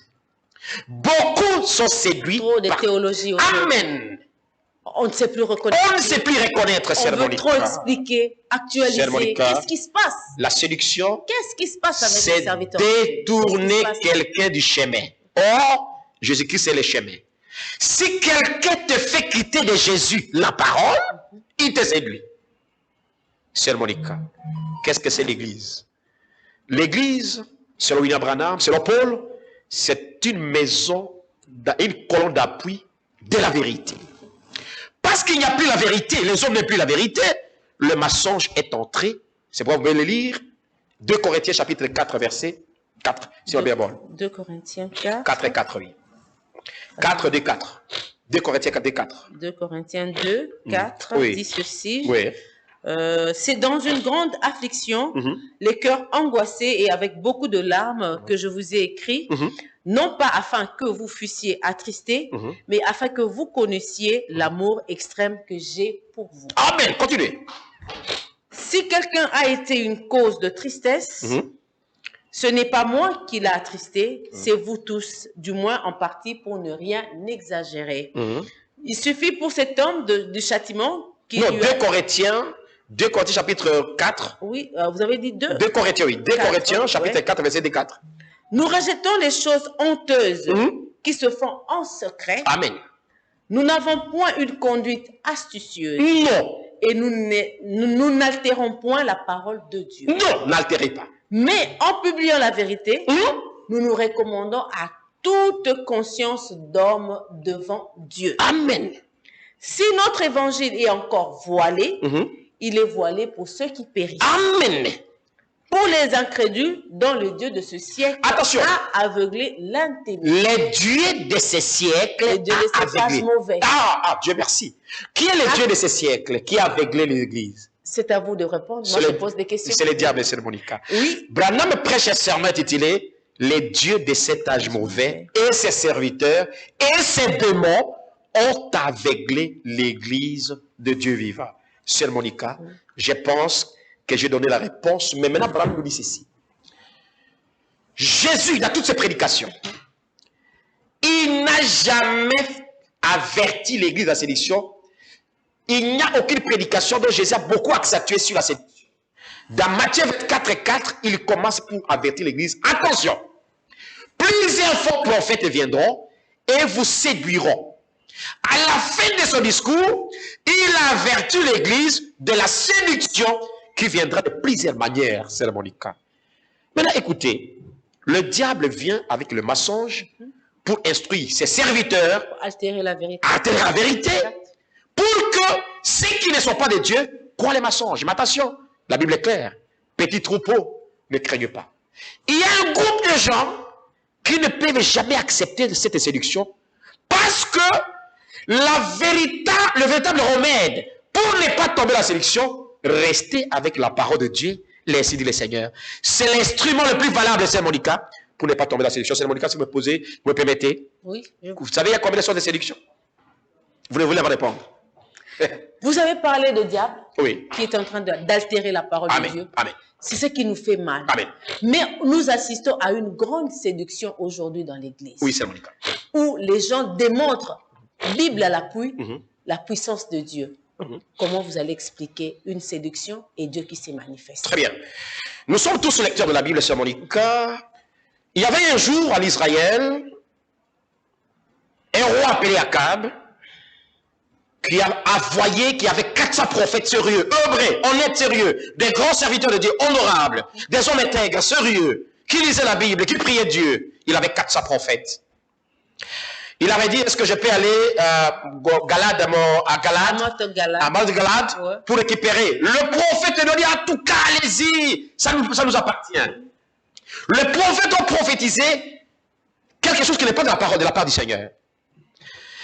Beaucoup sont séduits trop de théologie. Amen. On ne sait plus reconnaître. On ne sait plus reconnaître, Sœur Monica. On veut trop expliquer, actualiser. Qu'est-ce qui se passe? La séduction, qu'est-ce qui se passe avec les serviteurs? C'est détourner quelqu'un du chemin. Or, Jésus-Christ, c'est le chemin. Si quelqu'un te fait quitter de Jésus la parole, il te séduit. Sœur Monica, qu'est-ce que c'est l'Église? L'Église, selon William Branham, selon Paul, c'est une maison une colonne d'appui de la vérité. Parce qu'il n'y a plus la vérité, les hommes n'ont plus la vérité, le mensonge est entré. C'est pourquoi vous pouvez le lire. 2 Corinthiens chapitre 4, verset 4. Si on bien bon. 2 Corinthiens 4. 4 et 4, oui. 4 de 4. 2 Corinthiens 4 de 4. 2 Corinthiens 2, 4 Oui. dit ceci. Oui. C'est dans une grande affliction, les cœurs angoissés et avec beaucoup de larmes que je vous ai écrit, non pas afin que vous fussiez attristés, mais afin que vous connaissiez l'amour extrême que j'ai pour vous. Amen. Continuez. Si quelqu'un a été une cause de tristesse, ce n'est pas moi qui l'a attristé, c'est vous tous, du moins en partie pour ne rien exagérer. Il suffit pour cet homme du châtiment qui Non, lui 2 a... Corinthiens chapitre 4. Oui, vous avez dit 2. 2 Corinthiens, oui. 2 4, Corinthiens chapitre ouais. 4, verset 4. Nous rejetons les choses honteuses qui se font en secret. Amen. Nous n'avons point une conduite astucieuse. Non. Et nous n'altérons point la parole de Dieu. Non, n'altérez pas. Mais en publiant la vérité, nous nous recommandons à toute conscience d'homme devant Dieu. Amen. Si notre évangile est encore voilé, il est voilé pour ceux qui périssent. Amen. Pour les incrédules, dont le Dieu de ce siècle Attention. a aveuglé l'intelligence. Les dieux de ce siècle Les dieux de ce âge mauvais. Dieu merci. Qui est le Dieu de ce siècle qui a aveuglé l'Église? C'est à vous de répondre. Moi, je pose des questions. C'est le diable, c'est Monica. Oui. Branham prêche un sermon intitulé Les dieux de cet âge mauvais et ses serviteurs et ses démons ont aveuglé l'Église de Dieu vivant. Sœur Monica, je pense que j'ai donné la réponse, mais maintenant Branham nous dit ceci. Jésus, dans toutes ses prédications, il n'a jamais averti l'Église de la séduction. Il n'y a aucune prédication dont Jésus a beaucoup accentué sur la séduction. Dans Matthieu 24 et 4, il commence pour avertir l'Église. Attention, plusieurs faux prophètes viendront et vous séduiront. À la fin de son discours, il a averti l'Église de la séduction qui viendra de plusieurs manières, c'est Monica. Maintenant, écoutez, le diable vient avec le mensonge pour instruire ses serviteurs, Pour altérer la vérité. altérer la vérité, pour que ceux qui ne sont pas de Dieu croient les mensonges. Mais attention, la Bible est claire. Petit troupeau, ne craignez pas. Il y a un groupe de gens qui ne peuvent jamais accepter cette séduction parce que le véritable remède pour ne pas tomber dans la séduction, rester avec la parole de Dieu, l'ainsi dit le Seigneur. C'est l'instrument le plus valable de Saint Monica pour ne pas tomber dans la séduction. Saint Monica, si vous me posez, vous me permettez. Oui. Vous savez, il y a combien de sortes de séduction? Vous ne voulez pas répondre? Vous avez parlé de diable Oui. qui est en train d'altérer la parole de Dieu. Amen. C'est ce qui nous fait mal. Amen. Mais nous assistons à une grande séduction aujourd'hui dans l'Église. Oui, c'est Monica. Où les gens démontrent, Bible à l'appui, la puissance de Dieu. Comment vous allez expliquer une séduction et Dieu qui s'est manifesté? Très bien. Nous sommes tous lecteurs de la Bible, sœur Monica. Il y avait un jour en Israël, un roi appelé Akab, qui a envoyé, qui avait 400 prophètes sérieux, œuvrés, honnêtes, sérieux, des grands serviteurs de Dieu, honorables, des hommes intègres, sérieux, qui lisaient la Bible, qui priaient Dieu. Il avait 400 prophètes. Il avait dit, est-ce que je peux aller à Galade, à Galade, pour récupérer? Le prophète lui dit, en tout cas, allez-y, ça nous appartient. Le prophète a prophétisé quelque chose qui n'est pas de la part du Seigneur.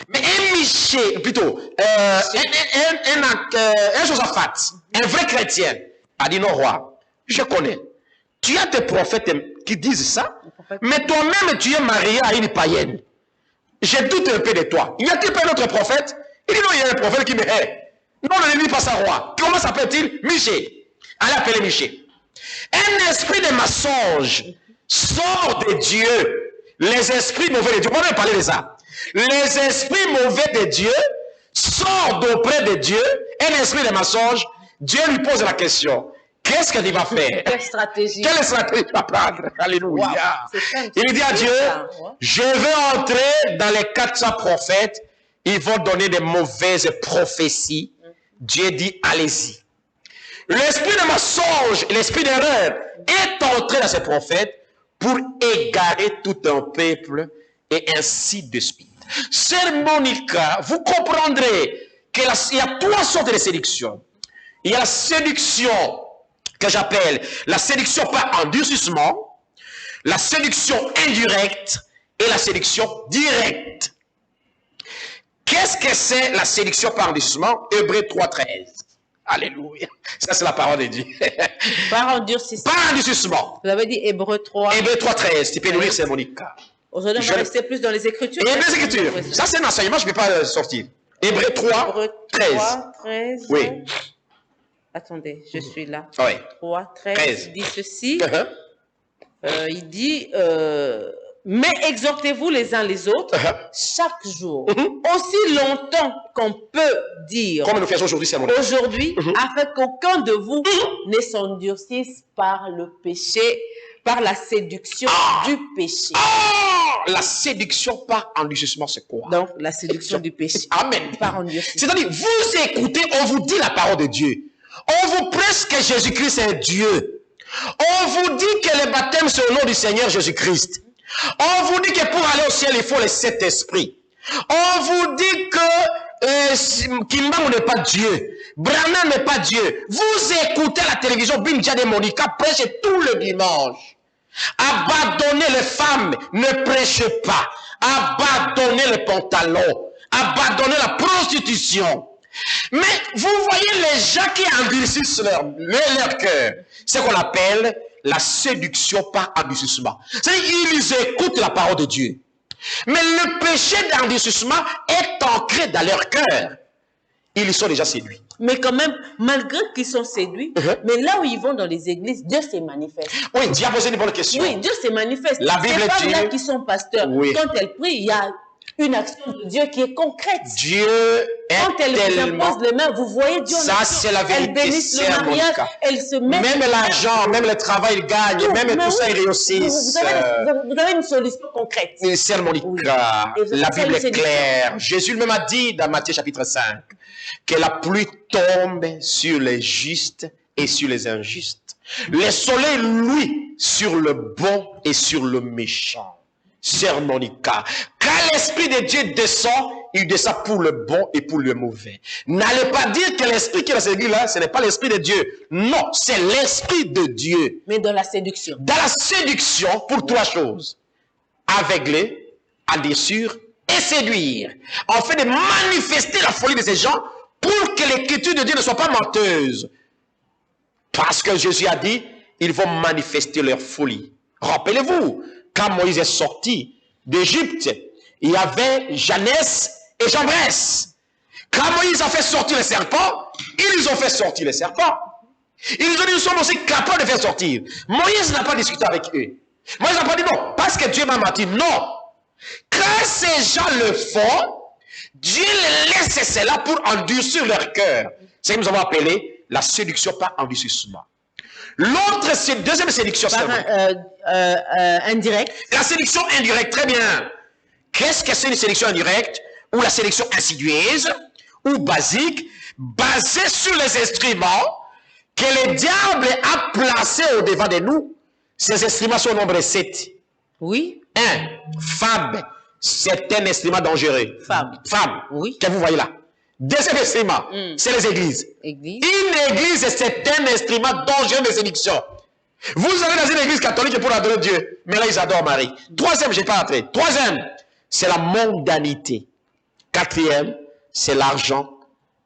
Mais un Michée, plutôt, un Josaphat, un vrai chrétien, a dit non, roi, je connais. Tu as des prophètes qui disent ça, mais toi-même tu es marié à une païenne. Je doute un peu de toi. Il y a-t-il pas un autre prophète? Il dit non, il y a un prophète qui me hait. Non, ne lui dit pas ça, roi. Comment s'appelle-t-il? Michée. Allez appeler Michée. Un esprit de mensonge sort de Dieu. Les esprits mauvais de Dieu. On va parler de ça. Les esprits mauvais de Dieu sortent d'auprès de Dieu. Un esprit de mensonge. Dieu lui pose la question. Qu'est-ce qu'il va faire? Quelle stratégie? Quelle stratégie il va prendre? Alléluia. Wow, il dit à Dieu, je vais entrer dans les 400 prophètes. Ils vont donner des mauvaises prophéties. Dieu dit, allez-y. L'esprit de mensonge, l'esprit d'erreur est entré dans ces prophètes pour égarer tout un peuple et ainsi de suite. Sœur Monica, vous comprendrez qu'il y a 3 sortes de séduction. Il y a la séduction que j'appelle la séduction par endurcissement, la séduction indirecte et la séduction directe. Qu'est-ce que c'est la séduction par endurcissement? Hébreux 3:13. Alléluia. Ça, c'est la parole de Dieu. Par endurcissement. Par endurcissement. Vous avez dit Hébreux 3. Hébreux 3:13. Tu peux nous lire, c'est Monica. Aujourd'hui, on va rester plus dans les Écritures. Et les Écritures. Ça, c'est un enseignement, je ne peux pas sortir. Hébreux 3:13. Oui. Attendez, je suis là. Oui. 3:13 dit ceci. Il dit, mais exhortez-vous les uns les autres chaque jour, aussi longtemps qu'on peut dire. Comme nous faisons aujourd'hui, c'est Monica. Aujourd'hui, afin qu'aucun de vous ne s'endurcisse par le péché, par la séduction du péché. La séduction par endurcissement, c'est quoi? Donc, la séduction du péché. Amen. Par endurcissement. C'est-à-dire, vous écoutez, on vous dit la parole de Dieu. On vous prêche que Jésus-Christ est Dieu. On vous dit que le baptême, c'est au nom du Seigneur Jésus-Christ. On vous dit que pour aller au ciel, il faut le Saint-Esprit. On vous dit que Kimbam n'est pas Dieu. Branham n'est pas Dieu. Vous écoutez la télévision, Binja de Monica prêche tout le dimanche. Abandonnez les femmes, ne prêchez pas. Abandonnez les pantalons. Abandonnez la prostitution. Mais vous voyez les gens qui endurcissent leur cœur. C'est ce qu'on appelle la séduction par endurcissement. C'est-à-dire qu'ils écoutent la parole de Dieu. Mais le péché d'endurcissement est ancré dans leur cœur. Ils sont déjà séduits. Mais quand même, malgré qu'ils sont séduits, mais là où ils vont dans les églises, Dieu se manifeste. Oui, Dieu a posé une bonne question. Oui, Dieu se manifeste. La Bible Ces femmes-là dit... qui sont pasteurs, quand elles prient, il y a une action de Dieu qui est concrète. Dieu est quand elles tellement... imposent les mains, vous voyez Dieu. Ça, c'est la vérité. Elles bénissent le mariage, elles se mettent... Même l'argent, même le travail, ils gagnent, même tout ça, ils réussissent. Vous avez une solution concrète. C'est Monica. La Bible est claire. Jésus même a dit dans Matthieu chapitre 5 que la pluie tombe sur les justes et sur les injustes. Le soleil luit sur le bon et sur le méchant. Sœur Monica, quand l'Esprit de Dieu descend, il descend pour le bon et pour le mauvais. N'allez pas dire que l'Esprit qui est dans cette église-là, ce n'est pas l'Esprit de Dieu. Non, c'est l'Esprit de Dieu. Mais dans la séduction. Dans la séduction, pour 3 choses. Aveugler, endurcir et séduire. En fait, de manifester la folie de ces gens pour que l'écriture de Dieu ne soit pas menteuse. Parce que Jésus a dit, ils vont manifester leur folie. Rappelez-vous, quand Moïse est sorti d'Égypte, il y avait Janès et Jambres. Quand Moïse a fait sortir les serpents, ils ont fait sortir les serpents. Ils ont dit, nous sommes aussi capables de faire sortir. Moïse n'a pas discuté avec eux. Moïse n'a pas dit non, parce que Dieu m'a menti. Non. Quand ces gens le font, Dieu les laisse cela pour endurcir leur cœur. C'est ce que nous avons appelé la séduction par endurcissement. L'autre, c'est deuxième séduction. Indirecte. La séduction indirecte, très bien. Qu'est-ce que c'est une séduction indirecte? Ou la séduction insidieuse, ou basique, basée sur les instruments que le diable a placés au devant de nous. Ces instruments sont au nombre de 7. Oui. 1. Femme. C'est un instrument dangereux. Femme. Femme. Oui. Que vous voyez là. Deuxième instrument, c'est les églises. Église. Une église, c'est un instrument dangereux de séduction. Vous allez dans une église catholique pour adorer Dieu. Mais là, ils adorent Marie. Troisième, je n'ai pas entré. Troisième, c'est la mondanité. Quatrième, c'est l'argent.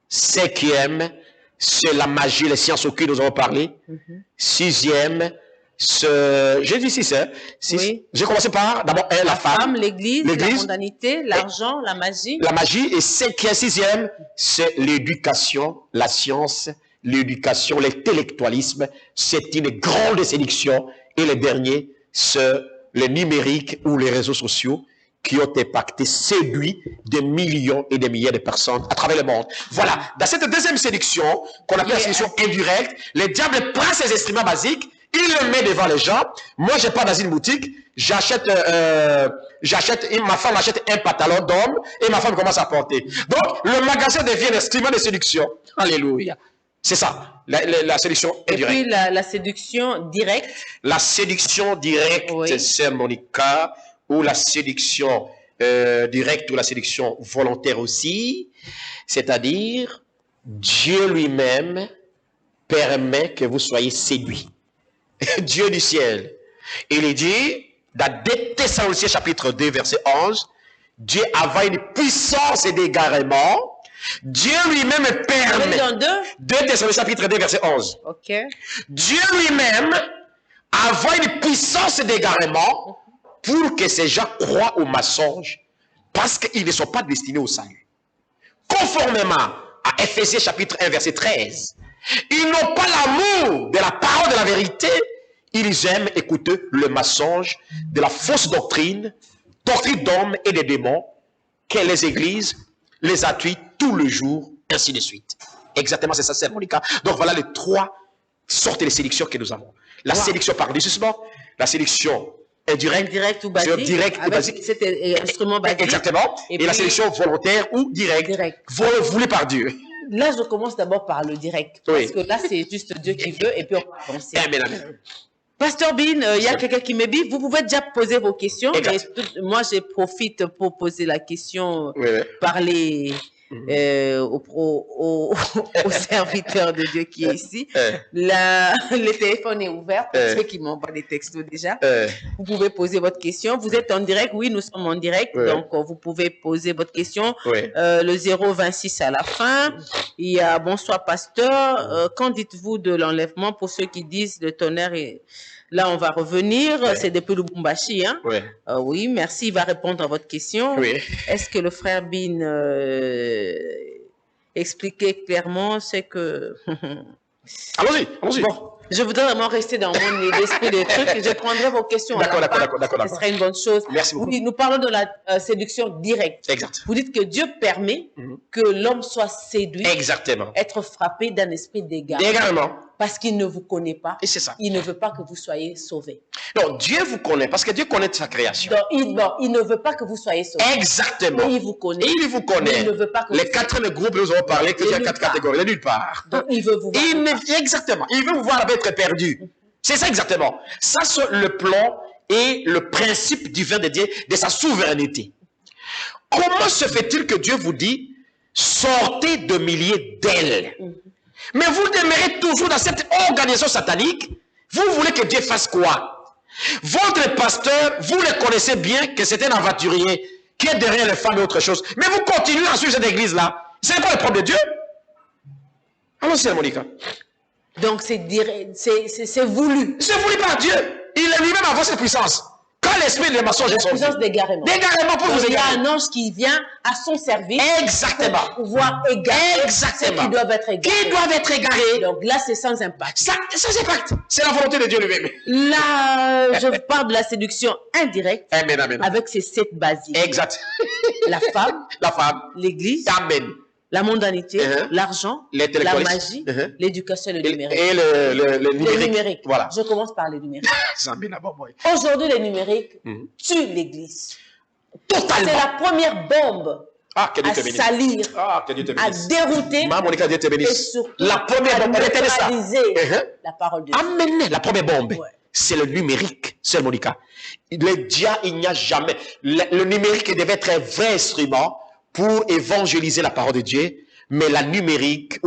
Cinquième, c'est la magie, les sciences occultes, nous avons parlé. Sixième, j'ai dit 6, hein? 6. Oui. J'ai commencé par, d'abord, la femme. L'église, la mondanité, l'argent, la magie. La magie. Et sixième, c'est l'éducation, la science, l'éducation, l'intellectualisme. C'est une grande séduction. Et le dernier, c'est le numérique ou les réseaux sociaux qui ont impacté, séduit des millions et des milliers de personnes à travers le monde. Voilà. Dans cette deuxième séduction, qu'on appelle la séduction indirecte, le diable prend ses instruments basiques, il le met devant les gens. Moi, je pars dans une boutique, j'achète, ma femme achète un pantalon d'homme et ma femme commence à porter. Donc, le magasin devient un instrument de séduction. Alléluia. C'est ça, la séduction indirecte. Et puis, la séduction directe. La séduction directe, c'est Monica, ou la séduction directe ou la séduction volontaire aussi, c'est-à-dire Dieu lui-même permet que vous soyez séduits. Dieu du ciel. Il est dit, dans 2 Thessaloniciens chapitre 2, verset 11, Dieu avait une puissance d'égarement. Dieu lui-même permet. Dans 2 Thessaloniciens chapitre 2, verset 11. Ok. Dieu lui-même avait une puissance d'égarement pour que ces gens croient au mensonge, parce qu'ils ne sont pas destinés au salut. Conformément à Ephésiens chapitre 1, verset 13, ils n'ont pas l'amour de la parole de la vérité, ils aiment écouter le mensonge de la fausse doctrine d'hommes et de démons, que les églises les appuient tout le jour, ainsi de suite. Exactement, c'est ça, c'est Monica. Donc voilà les 3 sortes de sélection que nous avons. La sélection par désussement, la sélection indirecte ou basique. Direct ou basique. C'était instrument basique. Exactement. Et la sélection volontaire ou directe. Voulue par Dieu. Là, je commence d'abord par le direct. Parce que là, c'est juste Dieu qui veut et puis on va avancer. Amen. Pasteur Bin, il y a quelqu'un qui me dit, vous pouvez déjà poser vos questions. Mais moi, je profite pour poser la question, parler au serviteur de Dieu qui est ici. Le téléphone est ouvert pour ceux qui m'envoient des textos déjà. Vous pouvez poser votre question. Vous êtes en direct? Oui, nous sommes en direct. Donc, vous pouvez poser votre question. Le 026 à la fin. Il y a bonsoir pasteur. Qu'en dites-vous de l'enlèvement pour ceux qui disent le tonnerre est... Là, on va revenir. C'est depuis Lubumbashi. Hein? Oui, merci. Il va répondre à votre question. Est-ce que le frère Bin expliquait clairement ce que... Allons-y. Bon, je voudrais vraiment rester dans mon esprit des trucs. Je prendrai vos questions. D'accord. Ce serait une bonne chose. Merci beaucoup. Nous parlons de la séduction directe. Exact. Vous dites que Dieu permet que l'homme soit séduit. Exactement. Être frappé d'un esprit d'égarement. D'égarement. Parce qu'il ne vous connaît pas. Et c'est ça. Il ne veut pas que vous soyez sauvés. Non, Dieu vous connaît parce que Dieu connaît sa création. Donc, il ne veut pas que vous soyez sauvés. Exactement. Mais il vous connaît. Il vous connaît. Mais il ne veut pas que les 4 groupes, nous avons parlé qu'il y a 4 catégories. Il est nulle part. Donc, il veut vous voir. Exactement. Il veut vous voir être perdu. C'est ça exactement. Ça, c'est le plan et le principe divin de Dieu, de sa souveraineté. Comment se fait-il que Dieu vous dit, sortez de milliers d'ailes? Mais vous demeurez toujours dans cette organisation satanique. Vous voulez que Dieu fasse quoi? Votre pasteur, vous le connaissez bien que c'est un aventurier qui est derrière les femmes et autre chose. Mais vous continuez à suivre cette église-là. C'est quoi le problème de Dieu? Allons-y, Monica. Donc, c'est voulu. C'est voulu par Dieu. Il est lui-même avant cette puissance. Quand l'esprit de mensonge est sorti. Puissance d'égarement. D'égarement pour vous égarer. Il y a un ange qui vient à son service. Exactement. Pour pouvoir égarer. Exactement. Qui doivent être égarés. Qui doivent être égarés. Donc là, c'est sans impact. Sans impact. C'est la volonté de Dieu lui-même. Là, je parle de la séduction indirecte. Amen. Avec ses 7 basiques. Exact. La femme. L'église. Amen. La mondanité, l'argent, la magie, l'éducation et le numérique. Et le numérique. Voilà. Je commence par le numérique. Aujourd'hui, le numérique tue l'église. Totalement. C'est la première bombe à salir, à dérouter et surtout la première bombe, à neutraliser la parole de Dieu. Amen. La première bombe. C'est le numérique, c'est Monica. Le diable, il n'y a jamais. Le numérique devait être un vrai instrument pour évangéliser la parole de Dieu, mais le numérique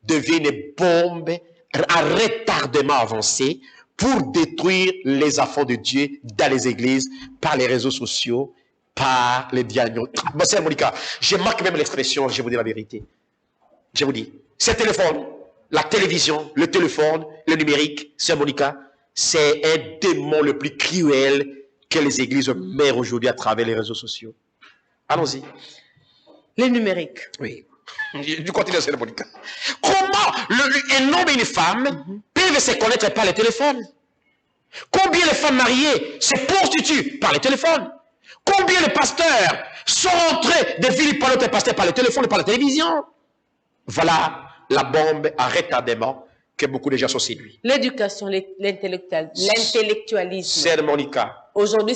devient une bombe à retardement avancé pour détruire les enfants de Dieu dans les églises, par les réseaux sociaux, par les diagnostics. Bon, c'est Monica, je marque même l'expression, je vous dis la vérité. Je vous dis, ce téléphone, la télévision, le téléphone, le numérique, c'est Monica, c'est un démon le plus cruel que les églises mèrent aujourd'hui à travers les réseaux sociaux. Allons-y. Les numériques. Oui. Je continue, c'est Monica. Comment un homme et une femme peuvent se connaître par le téléphone? Combien de femmes mariées se prostituent par le téléphone? Combien de pasteurs sont entrés de villes par l'autre pasteur par le téléphone et par la télévision? Voilà la bombe à retardement que beaucoup de gens sont séduits. L'éducation, l'intellectualisme. C'est Monica. Aujourd'hui,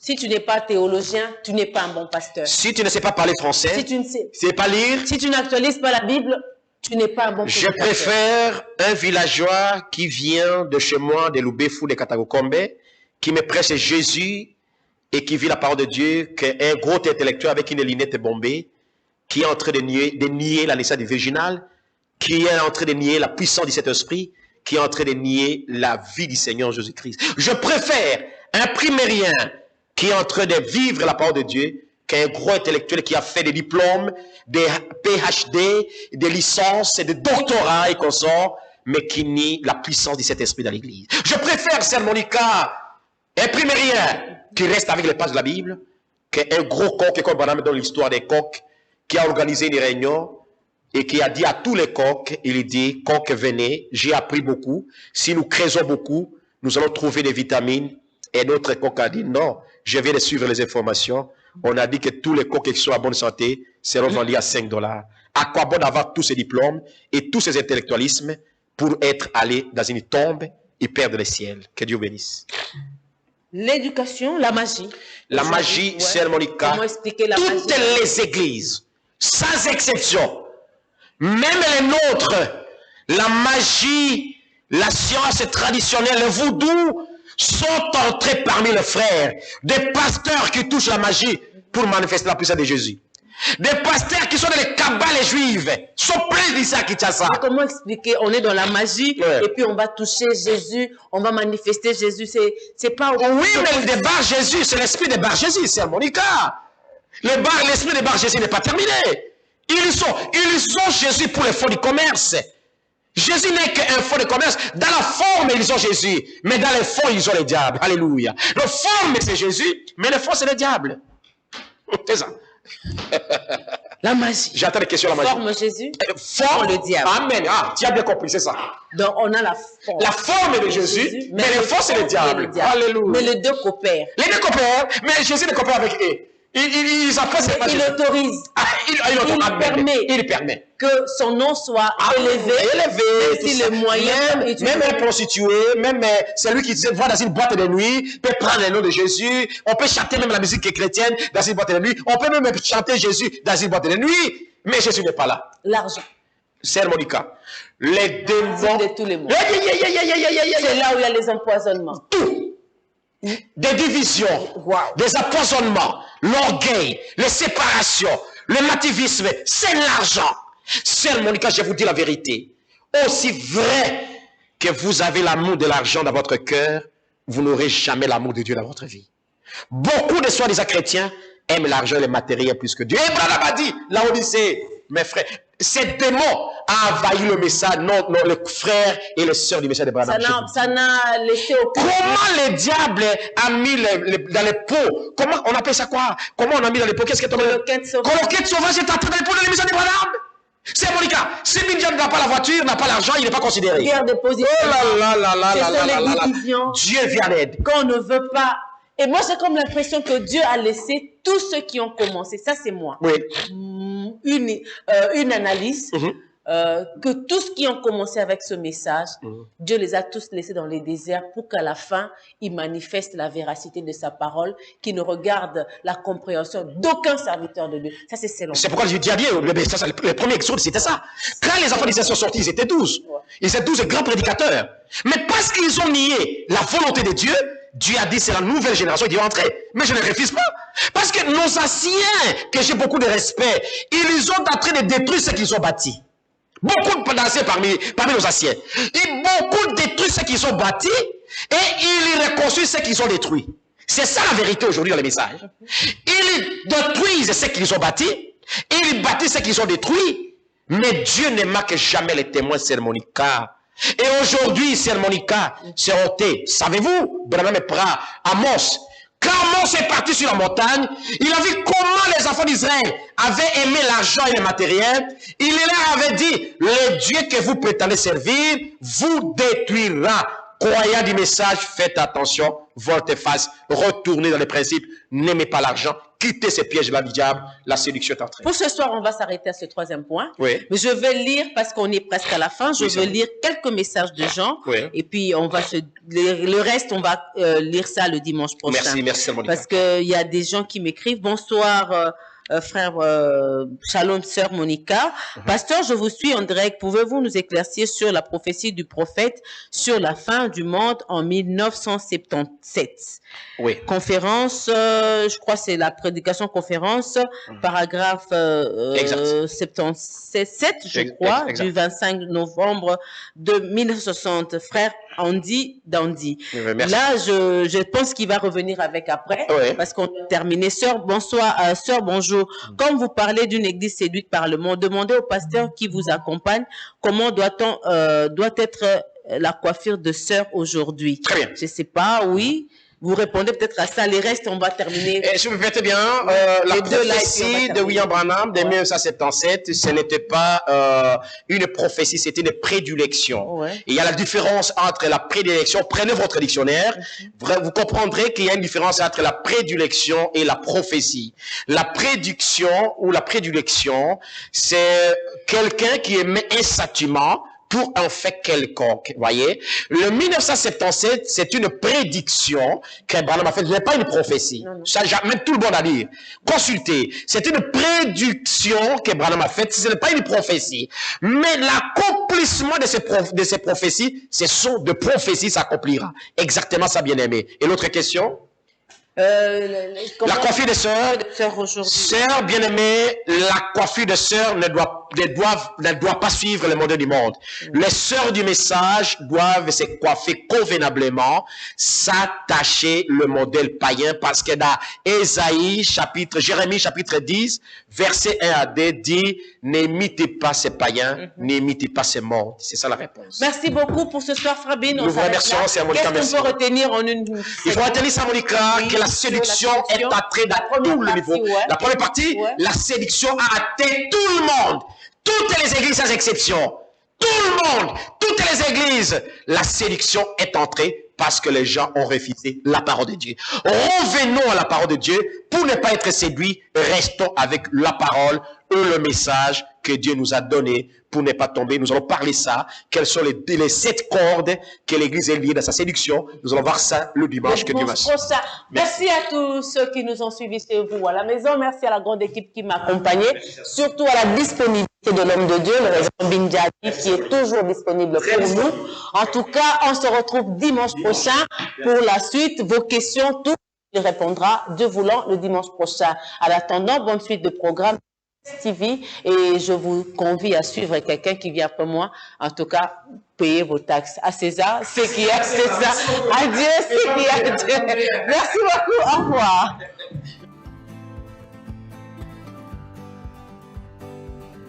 si tu n'es pas théologien, tu n'es pas un bon pasteur. Si tu ne sais pas parler français, si tu ne sais pas lire, si tu n'actualises pas la Bible, tu n'es pas un bon pasteur. Je préfère un villageois qui vient de chez moi, de Lubefu, de Katagokombe, qui me prêche Jésus et qui vit la parole de Dieu, qu'un gros intellectuel avec une lunette bombée, qui est en train de nier la naissance du virginal, qui est en train de nier la puissance de cet esprit, qui est en train de nier la vie du Seigneur Jésus-Christ. Je préfère un primérien qui est en train de vivre la parole de Dieu qu'un gros intellectuel qui a fait des diplômes, des PhD, des licences, des doctorats et consorts, mais qui nie la puissance de cet esprit dans l'Église. Je préfère, Sœur Monica, un primérien qui reste avec les pages de la Bible, qu'un gros coq, comme on a dans l'histoire des coqs, qui a organisé une réunion et qui a dit à tous les coqs, il dit, coqs, venez, j'ai appris beaucoup, si nous creusons beaucoup, nous allons trouver des vitamines. Et notre coq a dit, non, je viens de suivre les informations. On a dit que tous les coqs qui sont à bonne santé seront vendus à $5. À quoi bon d'avoir tous ces diplômes et tous ces intellectualismes pour être allés dans une tombe et perdre le ciel? Que Dieu bénisse. L'éducation, la magie. La magie, ouais. Sœur Monica, comment expliquer la magie? Toutes les églises, sans exception, même les nôtres, la magie, la science traditionnelle, le voodoo, sont entrés parmi les frères. Des pasteurs qui touchent la magie pour manifester la puissance de Jésus. Des pasteurs qui sont dans les cabales juives sont pleins de ça qui tient ça. Comment expliquer? On est dans la magie, ouais. Et puis on va toucher Jésus, on va manifester Jésus. C'est pas. Oui, mais le débat Jésus, c'est l'esprit de Bar Jésus, c'est Monica. L'esprit de Bar Jésus n'est pas terminé. Ils sont Jésus pour les fonds du commerce. Jésus n'est qu'un fond de commerce. Dans la forme, ils ont Jésus, mais dans les fonds, ils ont le diable. Alléluia. La forme, c'est Jésus, mais le fond, c'est le diable. C'est ça. La magie. J'attends des questions la magie. Forme Jésus. Forme le diable. Amen. Ah, tu as bien compris, c'est ça. Donc on a la forme. La forme de Jésus, mais le fond c'est le diable. Alléluia. Mais les deux coopèrent. Les deux coopèrent, mais Jésus ne coopère avec eux. Il autorise. Il permet que son nom soit élevé. Si le moyen. Même un prostitué, même celui qui va dans une boîte de nuit peut prendre le nom de Jésus. On peut chanter même la musique chrétienne dans une boîte de nuit. On peut même chanter Jésus dans une boîte de nuit. Mais Jésus n'est pas là. L'argent. Sœur Monica, les démons. De tous les mots. C'est là où il y a les empoisonnements. Tout. Des divisions, wow. Des empoisonnements, l'orgueil, les séparations, le nativisme, c'est l'argent. Sœur Monica, je vous dis la vérité. Aussi vrai que vous avez l'amour de l'argent dans votre cœur, vous n'aurez jamais l'amour de Dieu dans votre vie. Beaucoup de soi-disant chrétiens aiment l'argent et le matériel plus que Dieu. Et Branham a dit, là on dit c'est, mes frères, ces démons a envahi le message, non, les frères et les sœurs du message de Branham. Ça n'a laissé aucun. Comment le diable a mis dans les pots? Comment on appelle ça quoi? Comment on a mis dans les pots? Qu'est-ce que tu as Coloquette sauvage est entré dans les pots de l'émission de Branham. C'est Monica. Si Bindian n'a pas la voiture, n'a pas l'argent, il n'est pas considéré. Guerre de position. Oh là là là là là là là. Dieu vient d'aide. Quand on ne veut pas. Et moi, j'ai comme l'impression que Dieu a laissé tous ceux qui ont commencé. Ça, c'est moi. Oui. Une analyse. Que tous qui ont commencé avec ce message, Dieu les a tous laissés dans les déserts pour qu'à la fin, il manifeste la véracité de sa parole, qui ne regarde la compréhension d'aucun serviteur de Dieu. Ça, c'est selon. C'est pourquoi je dis à Dieu, le premier exode, c'était ça. Quand les enfants d'Israël sont sortis, ils étaient 12. Ils étaient 12 grands prédicateurs. Mais parce qu'ils ont nié la volonté de Dieu, Dieu a dit, c'est la nouvelle génération qui doit entrer. Mais je ne refuse pas. Parce que nos anciens, que j'ai beaucoup de respect, ils sont en train de détruire ce qu'ils ont bâti. Beaucoup de dansés parmi nos anciens. Et beaucoup détruisent ce qu'ils ont bâti et ils reconstruisent ce qu'ils ont détruit. C'est ça la vérité aujourd'hui dans le message. Ils détruisent ce qu'ils ont bâti et ils bâtissent ce qu'ils ont détruit. Mais Dieu ne marque jamais les témoins, Sœur Monica. Et aujourd'hui, Sœur Monica, c'est ôté. Savez-vous, Branham prend Amos. Quand Amos est parti sur la montagne, il a vu comment les enfants d'Israël avaient aimé l'argent et le matériel. Il leur avait dit, le Dieu que vous prétendez servir vous détruira. Croyant du message, faites attention, volte-face, retournez dans les principes, n'aimez pas l'argent, quittez ces pièges-là du diable, la séduction est entrée. Pour ce soir, on va s'arrêter à ce troisième point. Oui. Mais je vais lire, parce qu'on est presque à la fin, je vais lire quelques messages de gens. Oui. Et puis, le reste, on va lire ça le dimanche prochain. Merci, Monica. Parce qu'il y a des gens qui m'écrivent. Bonsoir frère Shalom, sœur Monica. Pasteur, je vous suis en direct. Pouvez-vous nous éclaircir sur la prophétie du prophète sur la fin du monde en 1977? Oui. Conférence, je crois que c'est la prédication conférence, paragraphe 77, je crois, du 25 novembre de 1960. Frère Andy Dandy. Là, je pense qu'il va revenir avec après, parce qu'on a terminé. Sœur, bonsoir. Sœur, bonjour. Comme vous parlez d'une église séduite par le monde, demandez au pasteur qui vous accompagne comment doit être la coiffure de sœur aujourd'hui. Très bien. Je ne sais pas, oui. Vous répondez peut-être à ça. Les restes, on va terminer. Et je me permettez bien, la prophétie de William Branham de 1977, ce n'était pas une prophétie, c'était une prédilection. Il y a la différence entre la prédilection. Prenez votre dictionnaire, vous comprendrez qu'il y a une différence entre la prédilection et la prophétie. La prédiction ou la prédilection, c'est quelqu'un qui émet un sentiment pour un fait quelconque, voyez. Le 1977, c'est une prédiction qu'Abraham a faite, ce n'est pas une prophétie. Ça, même tout le monde à dire. Consultez. C'est une prédiction qu'Abraham a faite, ce n'est pas une prophétie. Mais l'accomplissement de ces prophéties, ce sont de prophéties s'accomplira. Exactement ça, bien-aimé. Et l'autre question? La coiffure de sœur, sœur bien-aimée, la coiffure de sœur ne doit pas suivre le modèle du monde. Les sœurs du message doivent se coiffer convenablement, s'attacher le modèle païen, parce que dans Jérémie chapitre 10, verset 1 à 2 dit, n'imitez pas ces païens, n'imitez pas ces mondes. C'est ça la réponse. Merci beaucoup pour ce soir, Frabine. Nous vous remercions, c'est à Monica. Qu'est-ce qu'on peut retenir en une Il faut retenir ça, Monica, que la séduction est entrée dans tout le niveau. La première partie, la séduction a atteint tout le monde. Toutes les églises sans exception. Tout le monde. Toutes les églises. La séduction est entrée parce que les gens ont refusé la parole de Dieu. Revenons à la parole de Dieu. Pour ne pas être séduits, restons avec la parole et le message que Dieu nous a donné pour ne pas tomber. Nous allons parler ça. Quelles sont les 7 cordes que l'Église est liée dans sa séduction. Nous allons voir ça le dimanche que Dieu va suivre. Merci à tous ceux qui nous ont suivis chez vous à la maison. Merci à la grande équipe qui m'a accompagné. Surtout à la disponibilité de l'homme de Dieu, le révérend Binjadi, qui est toujours disponible pour nous. En tout cas, on se retrouve dimanche prochain pour la suite. Vos questions, tout il répondra, Dieu voulant, le dimanche prochain. En attendant, bonne suite de programme TV, et je vous convie à suivre quelqu'un qui vient après moi. En tout cas, payez vos taxes. À César, c'est qui a César. À Dieu, c'est qui a Dieu. Merci beaucoup. Au revoir.